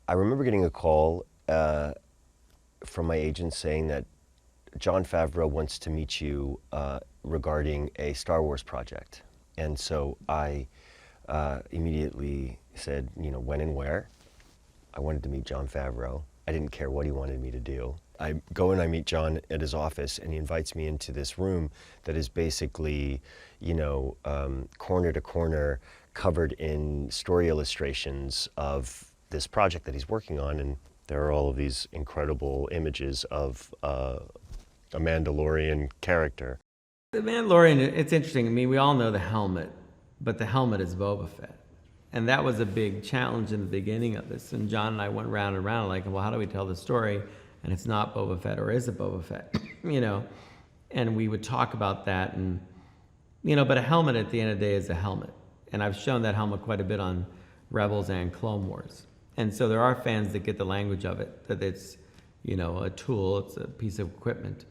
I remember getting a call from my agent saying that Jon Favreau wants to meet you regarding a Star Wars project. And so I immediately said, when and where. I wanted to meet Jon Favreau. I didn't care what he wanted me to do. I go and I meet Jon at his office, and he invites me into this room that is basically, corner to corner, covered in story illustrations of this project that he's working on. And there are all of these incredible images of a Mandalorian character. The Mandalorian, it's interesting. I mean, we all know the helmet, but the helmet is Boba Fett. And that was a big challenge in the beginning of this. And Jon and I went round and round like, well, how do we tell the story? And it's not Boba Fett, or is it Boba Fett? And we would talk about that. And, but a helmet at the end of the day is a helmet. And I've shown that helmet quite a bit on Rebels and Clone Wars. And so there are fans that get the language of it, that it's, a tool, it's a piece of equipment.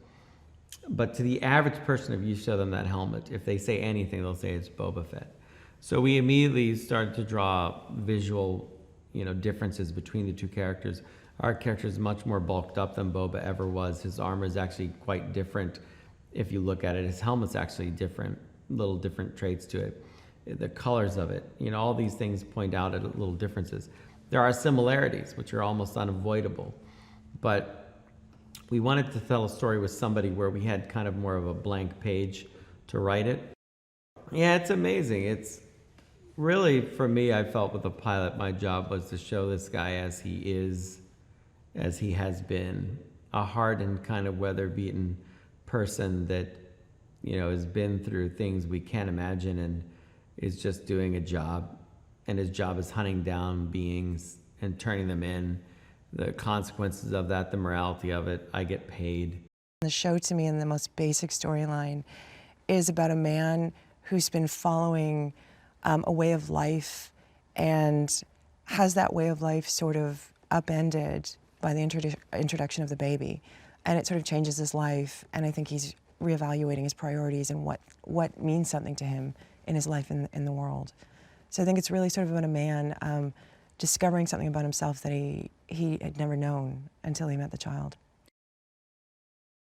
But to the average person, if you show them that helmet, if they say anything, they'll say it's Boba Fett. So we immediately started to draw visual, differences between the two characters. Our character is much more bulked up than Boba ever was. His armor is actually quite different if you look at it. His helmet's actually different, little different traits to it. The colors of it, all these things point out at little differences. There are similarities, which are almost unavoidable. But we wanted to tell a story with somebody where we had kind of more of a blank page to write it. Yeah, it's amazing. It's really, for me, I felt with the pilot, my job was to show this guy as he is, as he has been, a hardened kind of weather-beaten person that, has been through things we can't imagine and is just doing a job. And his job is hunting down beings and turning them in. The consequences of that, the morality of it, I get paid. The show, to me, in the most basic storyline, is about a man who's been following a way of life and has that way of life sort of upended by the introduction of the baby. And it sort of changes his life, and I think he's reevaluating his priorities and what means something to him in his life in the world. So I think it's really sort of about a man discovering something about himself that he had never known until he met the child.